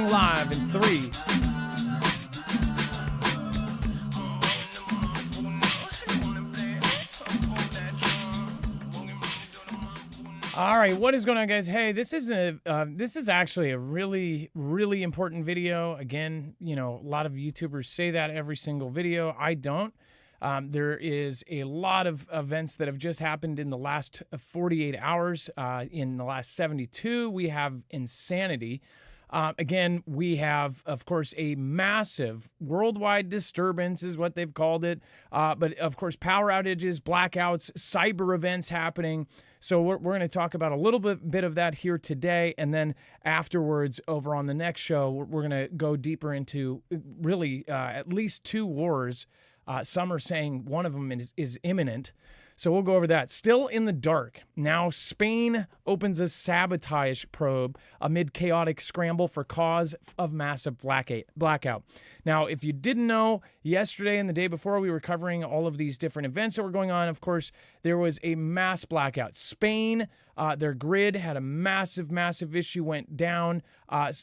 going live in 3. All right, what is going on, guys? Hey, this is actually a really, really important video. Again, you know, a lot of YouTubers say that every single video. I don't. There is a lot of events that have just happened in the last 48 hours. In the last 72, we have insanity. Again, we have, of course, a massive worldwide disturbance is what they've called it. But, of course, power outages, blackouts, cyber events happening. So we're going to talk about a little bit of that here today. And then afterwards, over on the next show, we're going to go deeper into really at least 2 wars. Some are saying one of them is imminent. So we'll go over that. Still in the dark. Now Spain opens a sabotage probe amid chaotic scramble for cause of massive blackout. Now, if you didn't know, yesterday and the day before we were covering all of these different events that were going on, of course, there was a mass blackout. Spain, their grid had a massive issue, went down.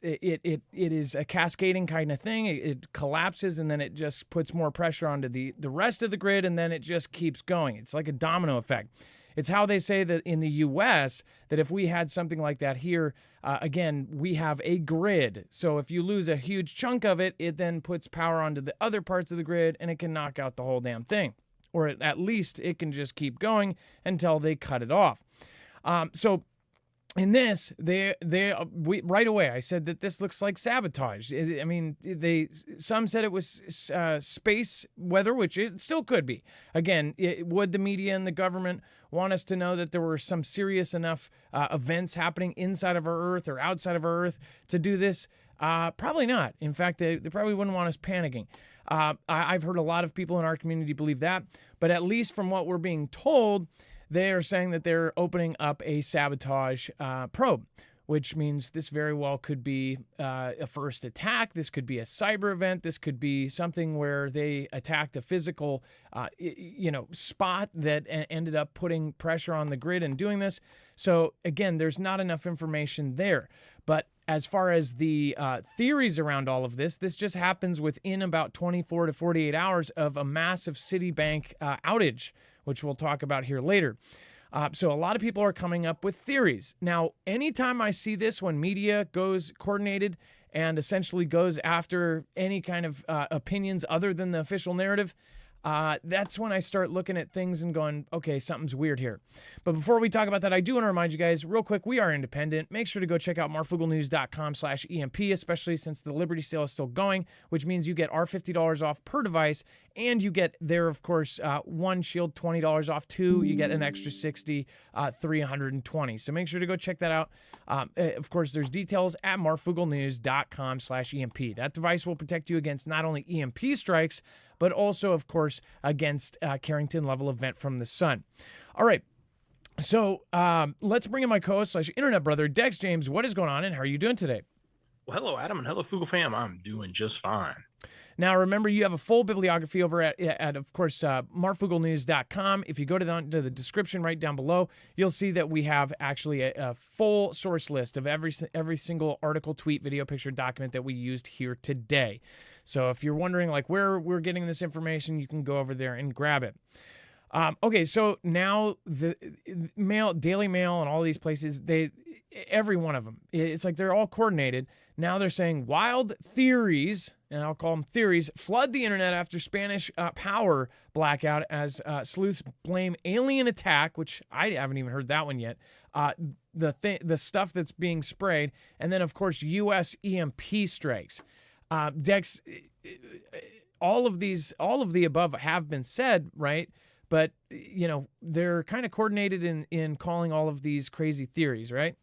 It is a cascading kind of thing. It collapses and then it just puts more pressure onto the rest of the grid, and then it just keeps going. It's like a domino effect. It's how they say that in the U.S. that if we had something like that here, again, we have a grid. So if you lose a huge chunk of it, it then puts power onto the other parts of the grid and it can knock out the whole damn thing. Or at least it can just keep going until they cut it off. So in this, we right away, I said that this looks like sabotage. I mean, some said it was space weather, which it still could be. Again, would the media and the government want us to know that there were some serious enough events happening inside of our Earth or outside of our Earth to do this? Probably not. In fact, they probably wouldn't want us panicking. I've heard a lot of people in our community believe that, but at least from what we're being told, they are saying that they're opening up a sabotage probe, which means this very well could be a first attack. This could be a cyber event. This could be something where they attacked a physical, spot that ended up putting pressure on the grid and doing this. So again, there's not enough information there. But as far as the theories around all of this just happens within about 24 to 48 hours of a massive Citibank outage, which we'll talk about here later. So a lot of people are coming up with theories. Now, anytime I see this, when media goes coordinated and essentially goes after any kind of opinions other than the official narrative, that's when I start looking at things and going, okay, something's weird here. But before we talk about that, I do want to remind you guys real quick, we are independent. Make sure to go check out marfooglenews.com/EMP, especially since the Liberty sale is still going, which means you get our $50 off per device. And you get there, of course, 1 shield, $20 off, 2. You get an extra 60, 320. So make sure to go check that out. Of course, there's details at marfooglenews.com/EMP. That device will protect you against not only EMP strikes, but also, of course, against Carrington-level event from the sun. All right. So let's bring in my co-host / internet brother, Dex James. What is going on, and how are you doing today? Well, hello, Adam, and hello, Foogle fam. I'm doing just fine. Now, remember, you have a full bibliography over at of course, marfooglenews.com. If you go to the description right down below, you'll see that we have actually a full source list of every single article, tweet, video, picture, document that we used here today. So if you're wondering like where we're getting this information, you can go over there and grab it. Okay, so now the Daily Mail and all these places, every one of them, it's like they're all coordinated. Now they're saying wild theories, and I'll call them theories, flood the internet after Spanish power blackout as sleuths blame alien attack, which I haven't even heard that one yet, the stuff that's being sprayed, and then, of course, U.S. EMP strikes. Dex, all of the above have been said, right? But, you know, they're kind of coordinated in calling all of these crazy theories, right?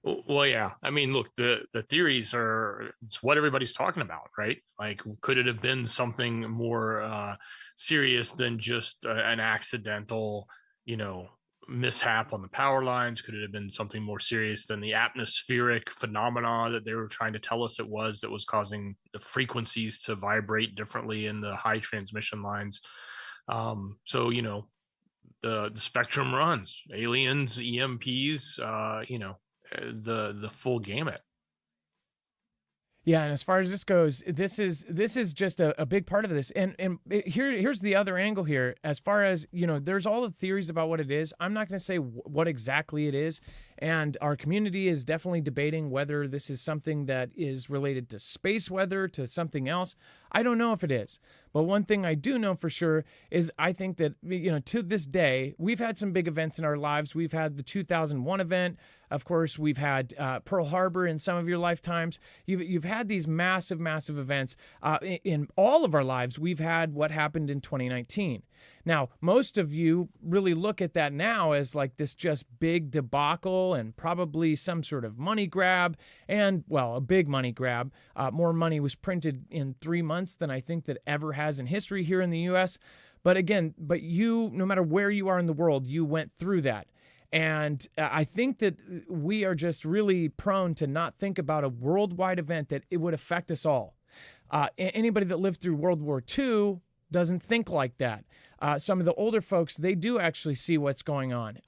Well, yeah. I mean, look, the theories it's what everybody's talking about, right? Like, could it have been something more serious than just an accidental, mishap on the power lines? Could it have been something more serious than the atmospheric phenomena that they were trying to tell us that was causing the frequencies to vibrate differently in the high transmission lines? So, the spectrum runs, aliens, EMPs, the full gamut. Yeah, and as far as this goes, this is just a big part of this. And here's the other angle here. As far as, there's all the theories about what it is. I'm not going to say what exactly it is. And our community is definitely debating whether this is something that is related to space weather, to something else. I don't know if it is. But one thing I do know for sure is I think that, to this day, we've had some big events in our lives. We've had the 2001 event. Of course, we've had Pearl Harbor in some of your lifetimes. You've had these massive, massive events. In all of our lives, we've had what happened in 2019. Now, most of you really look at that now as like this just big debacle and probably some sort of money grab. And, well, a big money grab. More money was printed in 3 months than I think that ever has in history here in the U.S. But again, you, no matter where you are in the world, you went through that. And I think that we are just really prone to not think about a worldwide event that it would affect us all. Anybody that lived through World War II doesn't think like that. Some of the older folks, they do actually see what's going on.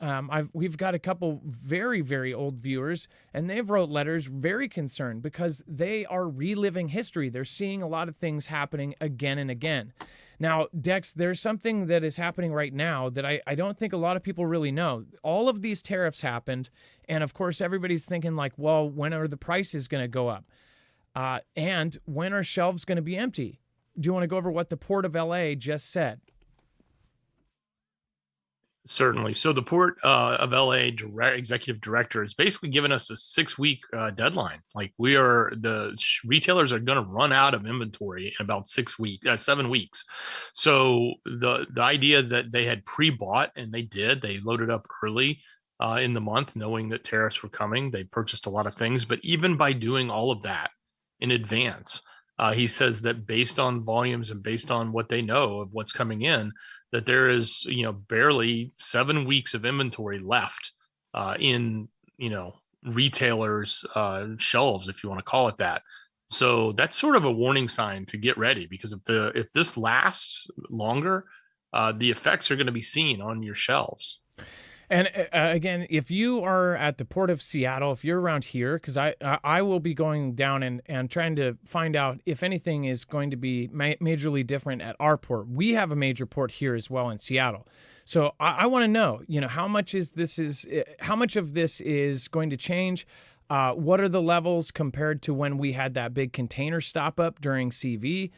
We've got a couple very, very old viewers, and they've wrote letters very concerned because they are reliving history. They're seeing a lot of things happening again and again. Now, Dex, there's something that is happening right now that I don't think a lot of people really know. All of these tariffs happened, and of course, everybody's thinking like, well, when are the prices going to go up? And when are shelves going to be empty? Do you want to go over what the Port of LA just said? Certainly. So the Port of LA executive director has basically given us a 6-week deadline. Like the retailers are going to run out of inventory in about 7 weeks. So the idea that they had pre-bought, and they loaded up early in the month, knowing that tariffs were coming. They purchased a lot of things, but even by doing all of that in advance, he says that based on volumes and based on what they know of what's coming in, that there is, barely 7 weeks of inventory left in, retailers' shelves, if you want to call it that. So that's sort of a warning sign to get ready, because if this lasts longer, the effects are going to be seen on your shelves. And again, if you are at the Port of Seattle, if you're around here, because I will be going down and trying to find out if anything is going to be majorly different at our port. We have a major port here as well in Seattle. So I want to know, how much of this is going to change? What are the levels compared to when we had that big container stop up during CV?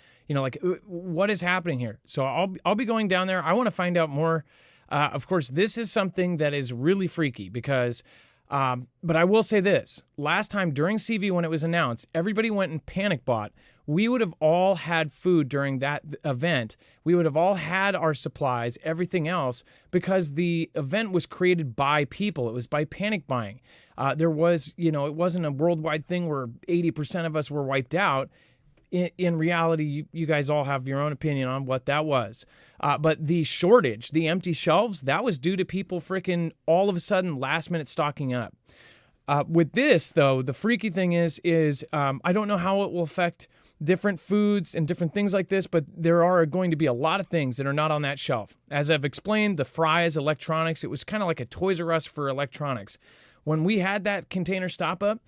What is happening here? So I'll be going down there. I want to find out more. Of course, this is something that is really freaky because, but I will say this, last time during CV when it was announced, everybody went and panic bought. We would have all had food during that event. We would have all had our supplies, everything else, because the event was created by people. It was by panic buying. There was, it wasn't a worldwide thing where 80% of us were wiped out. In reality, you guys all have your own opinion on what that was. But the shortage, the empty shelves, that was due to people freaking all of a sudden last minute stocking up. With this, though, the freaky thing is I don't know how it will affect different foods and different things like this, but there are going to be a lot of things that are not on that shelf. As I've explained, the fries, electronics, it was kind of like a Toys R Us for electronics. When we had that container stop up,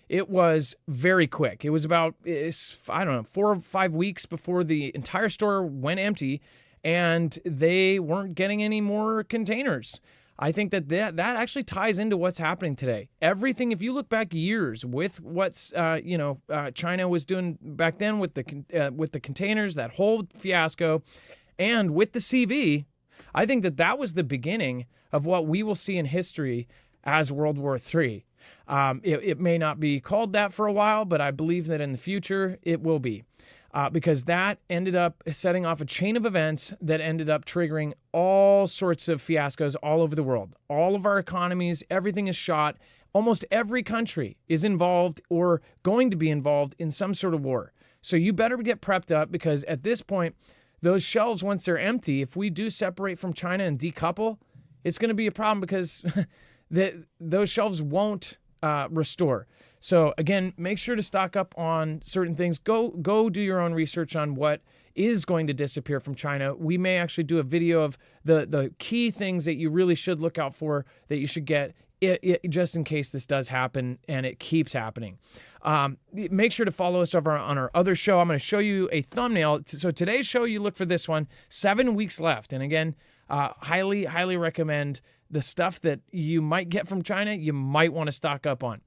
it was very quick. It was about, 4 or 5 weeks before the entire store went empty, and they weren't getting any more containers. I think that actually ties into what's happening today. Everything, if you look back years with what's China was doing back then with the containers, that whole fiasco, and with the CV, I think that was the beginning of what we will see in history as World War III. It may not be called that for a while, but I believe that in the future it will be. Because that ended up setting off a chain of events that ended up triggering all sorts of fiascos all over the world. All of our economies, everything is shot. Almost every country is involved or going to be involved in some sort of war. So you better get prepped up, because at this point, those shelves, once they're empty, if we do separate from China and decouple, it's going to be a problem, because those shelves won't restore. So again, make sure to stock up on certain things. Go do your own research on what is going to disappear from China. We may actually do a video of the key things that you really should look out for, that you should get just in case this does happen and it keeps happening. Make sure to follow us over on our other show. I'm going to show you a thumbnail. So today's show, you look for this one, 7 weeks left. And again, highly recommend the stuff that you might get from China, you might want to stock up on.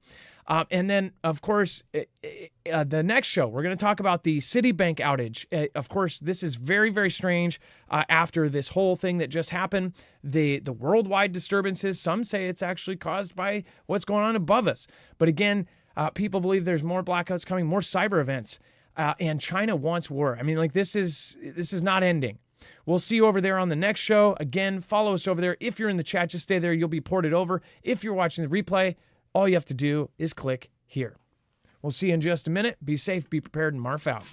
And then, of course, the next show, we're going to talk about the Citibank outage. Of course, this is very strange after this whole thing that just happened. The worldwide disturbances, some say it's actually caused by what's going on above us. But again, people believe there's more blackouts coming, more cyber events, and China wants war. I mean, like, this is not ending. We'll see you over there on the next show. Again, follow us over there. If you're in the chat, just stay there. You'll be ported over. If you're watching the replay, all you have to do is click here. We'll see you in just a minute. Be safe, be prepared, and Marf out.